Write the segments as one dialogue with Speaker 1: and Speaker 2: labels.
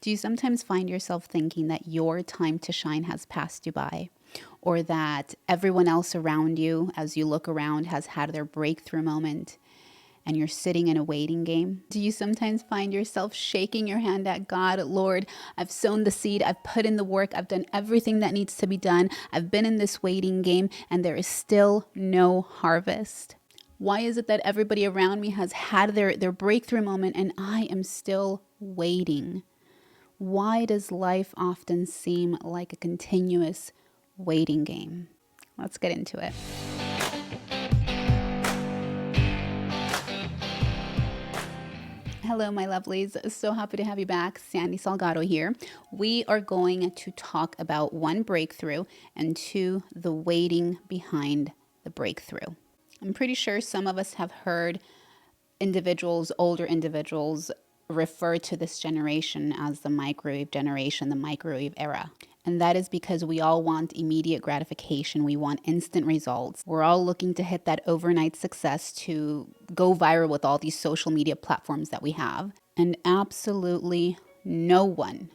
Speaker 1: Do you sometimes find yourself thinking that your time to shine has passed you by? Or that everyone else around you, as you look around, has had their breakthrough moment and you're sitting in a waiting game? Do you sometimes find yourself shaking your hand at God? Lord, I've sown the seed, I've put in the work, I've done everything that needs to be done. I've been in this waiting game and there is still no harvest. Why is it that everybody around me has had their breakthrough moment and I am still waiting? Why does life often seem like a continuous waiting game? Let's get into it. Hello, my lovelies. So happy to have you back. Sandy Salgado here. We are going to talk about one, breakthrough, and two, the waiting behind the breakthrough. I'm pretty sure some of us have heard older individuals, refer to this generation as the microwave generation, the microwave era. And that is because we all want immediate gratification. We want instant results. We're all looking to hit that overnight success to go viral with all these social media platforms that we have. And absolutely no one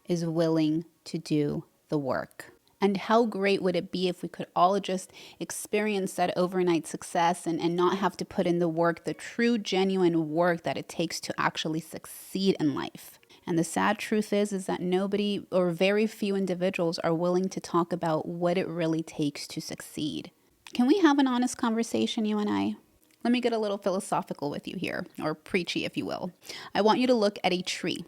Speaker 1: is willing to do the work. And how great would it be if we could all just experience that overnight success and not have to put in the work, the true, genuine work that it takes to actually succeed in life. And the sad truth is that nobody or very few individuals are willing to talk about what it really takes to succeed. Can we have an honest conversation, you and I? Let me get a little philosophical with you here, or preachy, if you will. I want you to look at a tree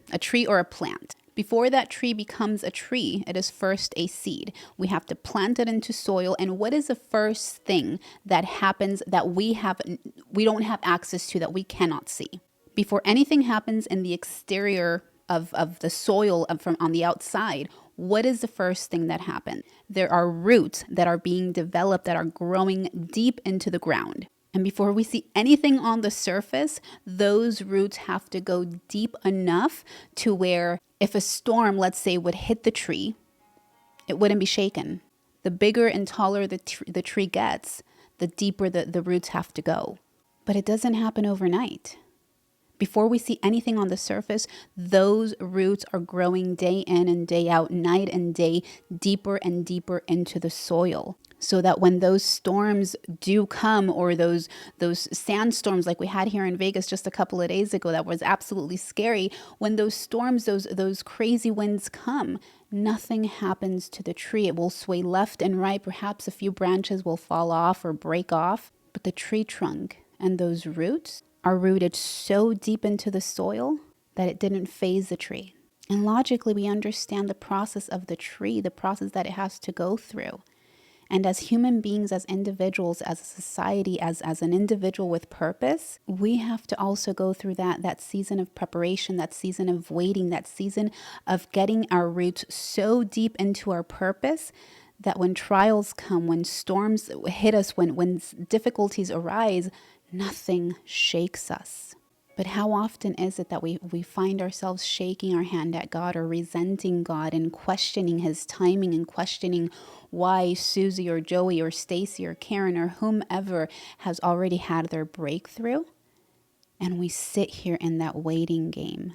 Speaker 1: or a plant. Before that tree becomes a tree, it is first a seed. We have to plant it into soil. And what is the first thing that happens that we don't have access to, that we cannot see? Before anything happens in the exterior of the soil from on the outside, what is the first thing that happens? There are roots that are being developed, that are growing deep into the ground. And before we see anything on the surface, those roots have to go deep enough to where if a storm, let's say, would hit the tree, it wouldn't be shaken. The bigger and taller the tree gets, the deeper the roots have to go. But it doesn't happen overnight. Before we see anything on the surface, those roots are growing day in and day out, night and day, deeper and deeper into the soil. So that when those storms do come, or those sandstorms like we had here in Vegas just a couple of days ago, that was absolutely scary. When those storms, those crazy winds come, nothing happens to the tree. It will sway left and right. Perhaps a few branches will fall off or break off. But the tree trunk and those roots are rooted so deep into the soil that it didn't phase the tree. And logically, we understand the process of the tree, the process that it has to go through. And as human beings, as individuals, as a society, as an individual with purpose, we have to also go through that season of preparation, that season of waiting, that season of getting our roots so deep into our purpose that when trials come, when storms hit us, when difficulties arise, nothing shakes us. But how often is it that we find ourselves shaking our hand at God, or resenting God, and questioning his timing, and questioning why Susie or Joey or Stacy or Karen or whomever has already had their breakthrough, and we sit here in that waiting game.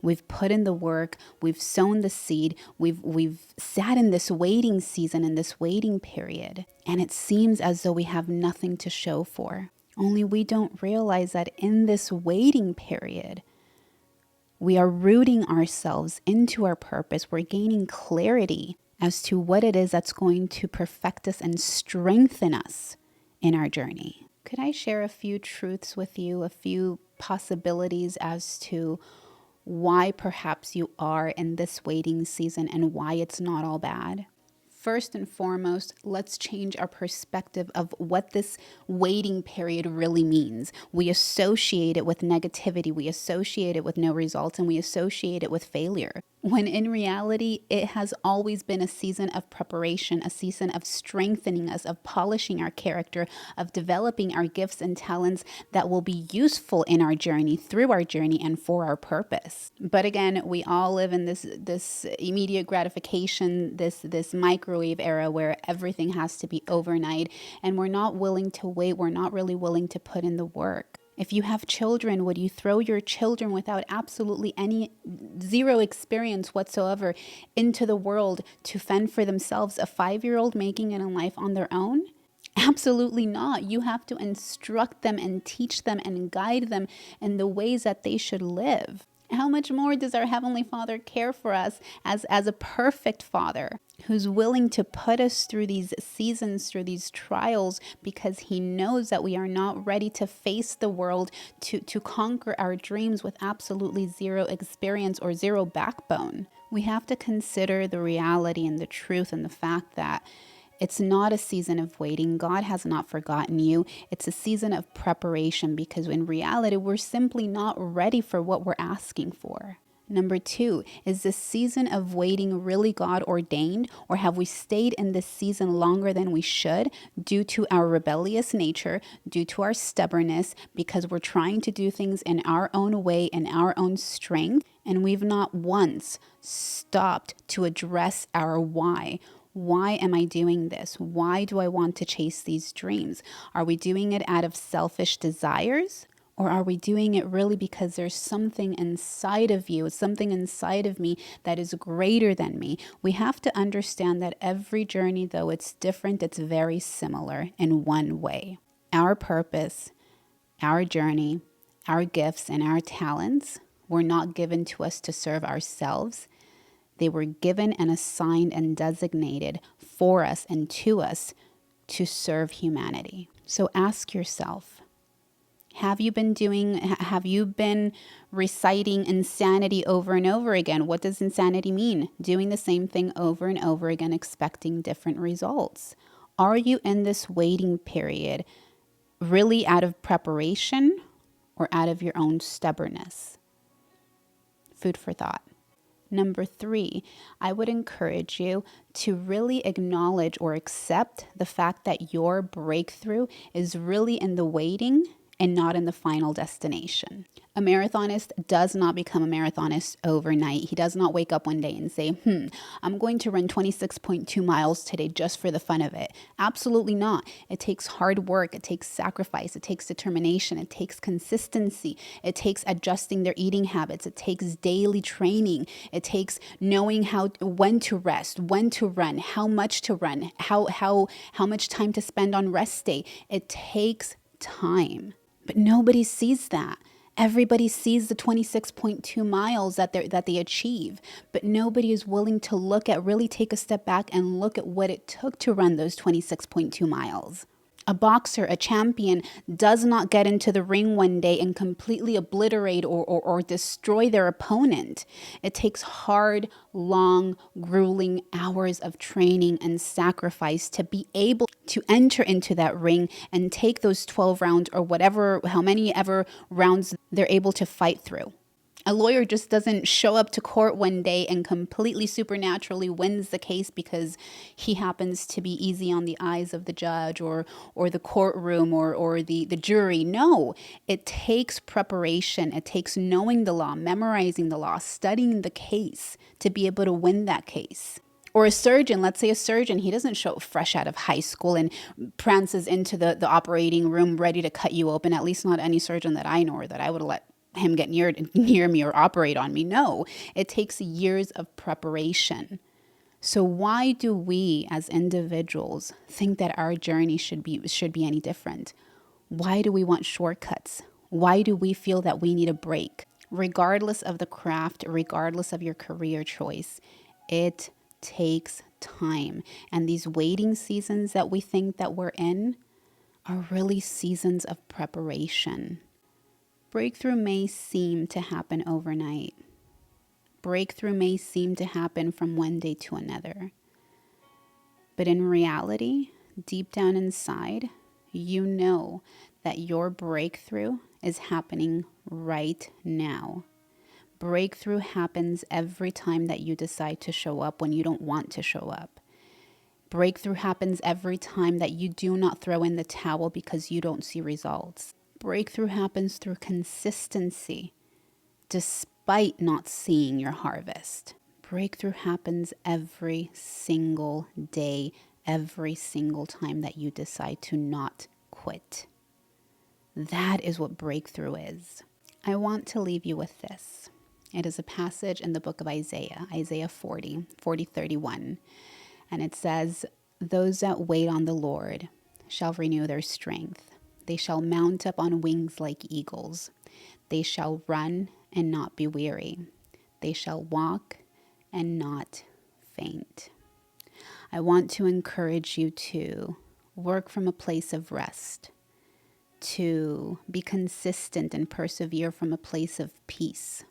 Speaker 1: We've put in the work, we've sown the seed, we've sat in this waiting season, in this waiting period, and it seems as though we have nothing to show for. Only we don't realize that in this waiting period, we are rooting ourselves into our purpose. We're gaining clarity as to what it is that's going to perfect us and strengthen us in our journey. Could I share a few truths with you, a few possibilities as to why perhaps you are in this waiting season and why it's not all bad? First and foremost, let's change our perspective of what this waiting period really means. We associate it with negativity, we associate it with no results, and we associate it with failure. When in reality, it has always been a season of preparation, a season of strengthening us, of polishing our character, of developing our gifts and talents that will be useful in our journey, through our journey, and for our purpose. But again, we all live in this immediate gratification, this microwave era where everything has to be overnight, and we're not willing to wait. We're not really willing to put in the work. If you have children, would you throw your children without absolutely any zero experience whatsoever into the world to fend for themselves, a 5-year-old making it in life on their own? Absolutely not. You have to instruct them and teach them and guide them in the ways that they should live. How much more does our Heavenly Father care for us as a perfect Father who's willing to put us through these seasons, through these trials, because He knows that we are not ready to face the world, to conquer our dreams with absolutely zero experience or zero backbone. We have to consider the reality and the truth and the fact that it's not a season of waiting. God has not forgotten you. It's a season of preparation, because in reality, we're simply not ready for what we're asking for. Number 2, is this season of waiting really God ordained, or have we stayed in this season longer than we should due to our rebellious nature, due to our stubbornness, because we're trying to do things in our own way, in our own strength, and we've not once stopped to address our why. Why am I doing this? Why do I want to chase these dreams? Are we doing it out of selfish desires? Or are we doing it really because there's something inside of you, something inside of me that is greater than me? We have to understand that every journey, though it's different, it's very similar in one way. Our purpose, our journey, our gifts, and our talents were not given to us to serve ourselves. They were given and assigned and designated for us and to us to serve humanity. So ask yourself, have you been reciting insanity over and over again? What does insanity mean? Doing the same thing over and over again, expecting different results. Are you in this waiting period really out of preparation or out of your own stubbornness? Food for thought. Number 3, I would encourage you to really acknowledge or accept the fact that your breakthrough is really in the waiting and not in the final destination. A marathonist does not become a marathonist overnight. He does not wake up one day and say, I'm going to run 26.2 miles today just for the fun of it. Absolutely not. It takes hard work. It takes sacrifice. It takes determination. It takes consistency. It takes adjusting their eating habits. It takes daily training. It takes knowing when to rest, when to run, how much to run, how much time to spend on rest day. It takes time. But nobody sees that. Everybody sees the 26.2 miles that they achieve, but nobody is willing to really take a step back and look at what it took to run those 26.2 miles. A boxer, a champion, does not get into the ring one day and completely obliterate or destroy their opponent. It takes hard, long, grueling hours of training and sacrifice to be able to enter into that ring and take those 12 rounds or how many ever rounds they're able to fight through. A lawyer just doesn't show up to court one day and completely supernaturally wins the case because he happens to be easy on the eyes of the judge or the courtroom or the jury. No, it takes preparation. It takes knowing the law, memorizing the law, studying the case to be able to win that case. Or a surgeon, let's say a surgeon, he doesn't show up fresh out of high school and prances into the operating room ready to cut you open, at least not any surgeon that I know or that I would let him get near me or operate on me. No, it takes years of preparation. So why do we as individuals think that our journey should be any different? Why do we want shortcuts? Why do we feel that we need a break? Regardless of the craft, regardless of your career choice, it takes time. And these waiting seasons that we think that we're in are really seasons of preparation. Breakthrough may seem to happen overnight. Breakthrough may seem to happen from one day to another. But in reality, deep down inside, you know that your breakthrough is happening right now. Breakthrough happens every time that you decide to show up when you don't want to show up. Breakthrough happens every time that you do not throw in the towel because you don't see results. Breakthrough happens through consistency, despite not seeing your harvest. Breakthrough happens every single day, every single time that you decide to not quit. That is what breakthrough is. I want to leave you with this. It is a passage in the book of Isaiah, Isaiah 40:31. And it says, "Those that wait on the Lord shall renew their strength. They shall mount up on wings like eagles. They shall run and not be weary. They shall walk and not faint." I want to encourage you to work from a place of rest, to be consistent and persevere from a place of peace.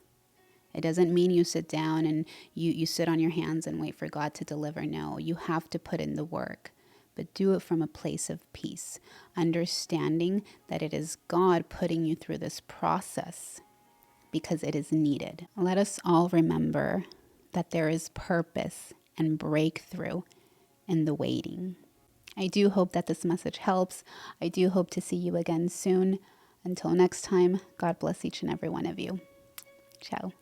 Speaker 1: It doesn't mean you sit down and you sit on your hands and wait for God to deliver. No, you have to put in the work, but do it from a place of peace, understanding that it is God putting you through this process because it is needed. Let us all remember that there is purpose and breakthrough in the waiting. I do hope that this message helps. I do hope to see you again soon. Until next time, God bless each and every one of you. Ciao.